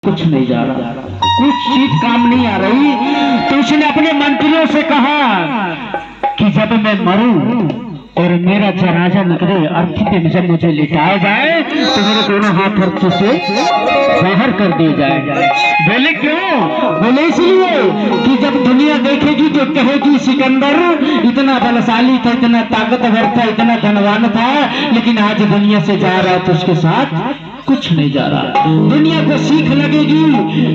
कुछ नहीं जा रहा, कुछ चीज काम नहीं आ रही। तो उसने अपने मंत्रियों से कहा कि जब मैं मरूं और मेरा जनाजा निकले, अर्थी पे जब मुझे लिटाया जाए तो मेरे दोनों हाथ अर्थी से बाहर कर दिए जाए। बोले क्यों? बोले इसलिए कि जब दुनिया देखेगी तो कहेगी सिकंदर इतना बलशाली था, इतना ताकतवर था, इतना धनवान था, लेकिन आज दुनिया से जा रहा है तो उसके साथ कुछ नहीं जा रहा। दुनिया को सीख लगेगी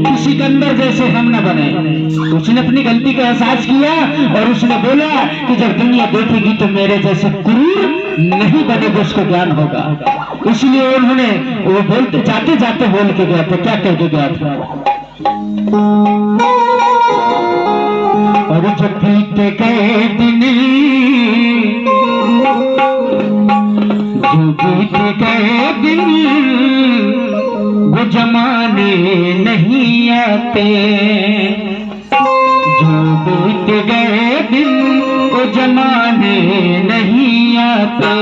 कि सिकंदर जैसे हम न बने। उसने अपनी गलती का एहसास किया और उसने बोला कि जब दुनिया देखेगी तो मेरे जैसे क्रूर नहीं बनेगा, उसको ज्ञान होगा। इसलिए उन्होंने वो बोलते जाते जाते बोल के गया था, क्या कह के गया था? और जब बीत गए दिन, जो बीत गए दिन वो जमाने नहीं आते, जो बीत गए दिन वो जमाने नहीं आते,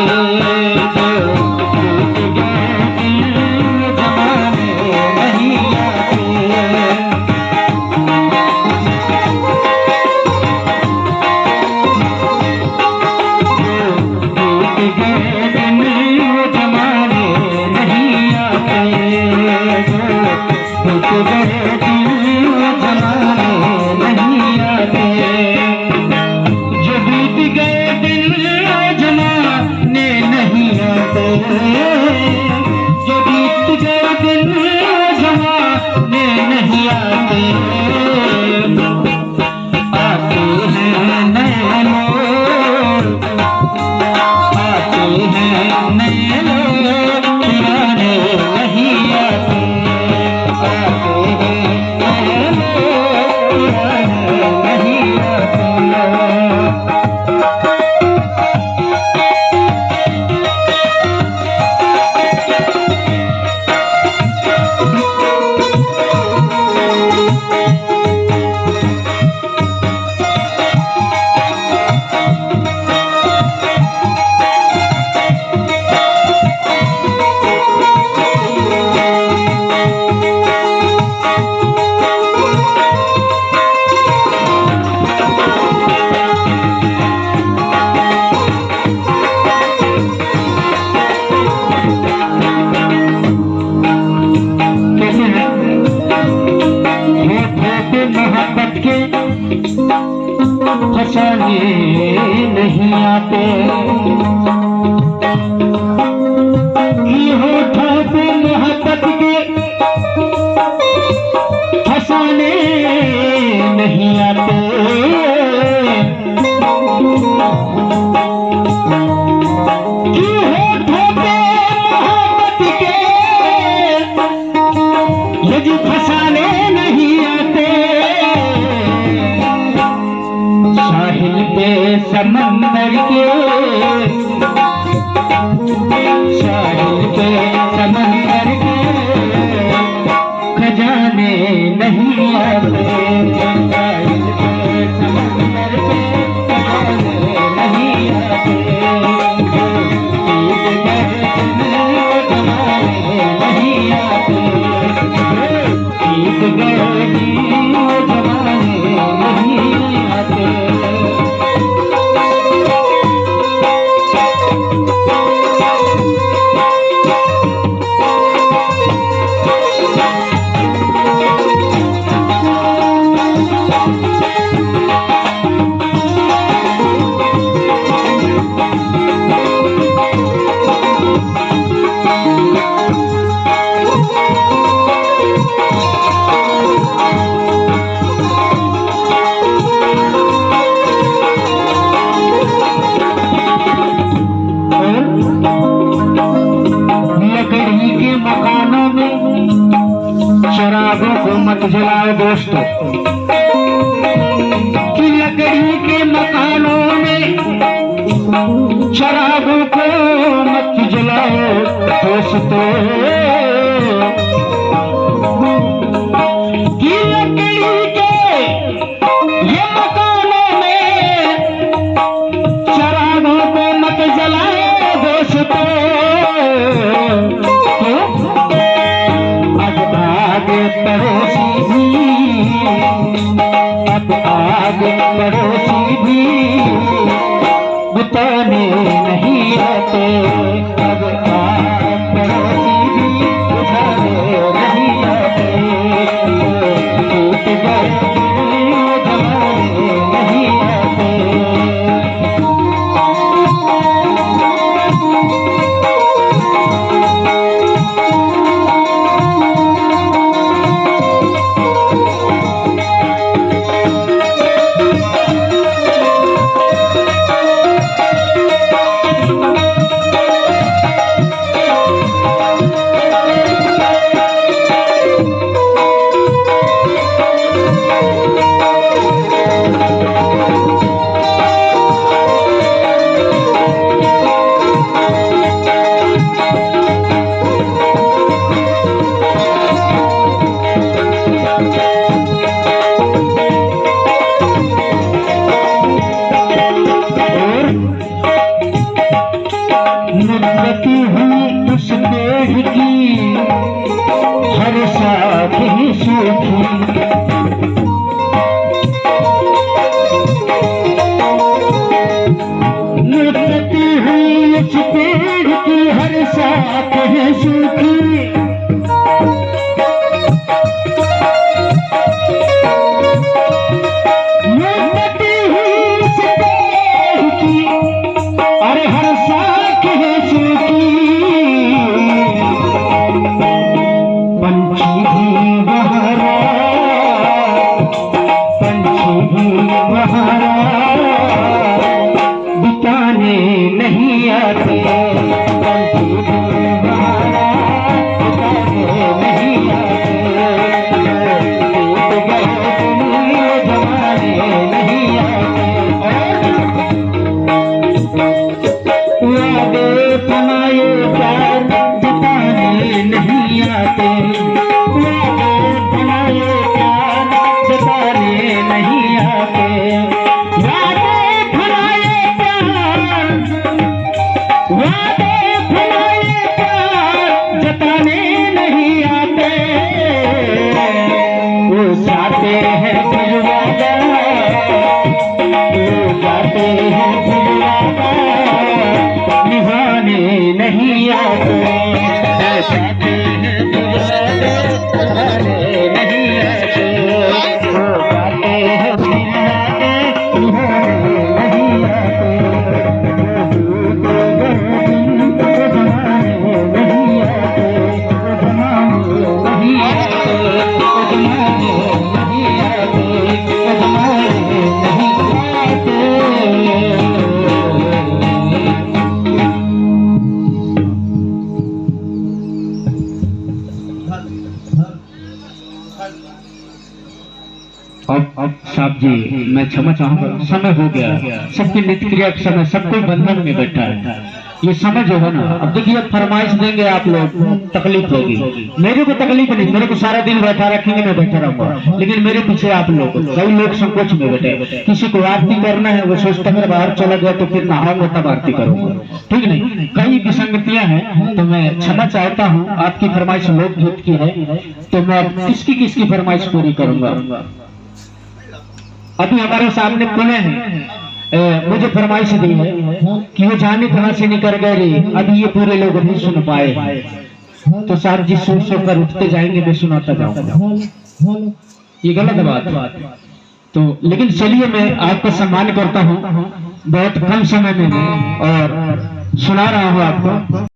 जो बीत गए दिन वो जमाने नहीं आते। फसाने नहीं आते, ये होठों पे मोहब्बत के फसाने नहीं आते, ये होठों पे मोहब्बत के ये जी फसाने नहीं आते। साहिल पे समंदर के, साहिल पे समंदर के खजाने नहीं आते, साहिल पे समंदर के खजाने नहीं आते, ईद गए जमाने नहीं आते, ईद गए जमाने नहीं आते। शराबों को मत जलाओ दोस्तों, कि लकड़ी के मकानों में शराबों को मत जलाओ दोस्तों, कि लकड़ी के ये मकानों में शराबों को मत जलाओ दोस्तों। पड़ोसी भी, अब आगे पड़ोसी भी बुताने नहीं आते, अब आगे पड़ोसी भी बुताने नहीं आते, टूट गए जमाने नहीं आते। निवृत्ति हुई उस पेड़ की हर शाख ही सूखी, निवृत्ति हुई उस पेड़ की हर शाख है सूखी, निवृत्ति हुई उस पेड़ की अरे हर शाख है सूखी, पंछी भी बहारा, पंछी भी बहारा बिताने नहीं आते, पंछी भी बहारा बिताने नहीं आते, टूट गए दिल जमाने नहीं आते। वादे बनाए प्यार जताने नहीं आते, वादे बनाए प्यार जताने नहीं आते, वादे बनाए प्यार, वादे बनाए प्यार जताने नहीं आते, वो जाते हैं फिर वादा, वो जाते हैं फिर वादा निभाने नहीं आते, जाते हैं निभाने नहीं आते, वो जाते हैं निभाने नहीं आते, जमाने नहीं आते, जमाने नहीं आते, जमाने नहीं आते, जमाने नहीं आते। अब साहब जी मैं क्षमा चाहूंगा, समय हो गया, सबकी नित्य क्रिया का समय, सब कोई बंधन में बैठा है, ये समय जो है ना, अब देखिए अब फरमाइश देंगे आप लोग, तकलीफ होगी, मेरे को तकलीफ नहीं, मेरे को सारा दिन बैठा रखेंगे, मैं बैठा रहूंगा, लेकिन मेरे पीछे आप लोग, कई लोग संकोच में बैठे, किसी को आरती करना है वो सोचता है बाहर चला गया तो फिर नहाऊंगा तब आरती करूंगा, ठीक नहीं, कई विसंगतियां हैं, तो मैं क्षमा चाहता हूँ, आपकी फरमाइश लोकगीत की है, तो मैं किसकी फरमाइश पूरी करूंगा। अभी हमारे सामने पुनः मुझे फरमाइश दी है कि वो जाने कहां से निकल गए रे, अभी ये पूरे लोग नहीं सुन पाए, तो साहब जी सो सो कर उठते जाएंगे, मैं सुनाता जाऊंगा, ये गलत बात, तो लेकिन चलिए मैं आपका सम्मान करता हूँ, बहुत कम समय में और सुना रहा हूँ आपको।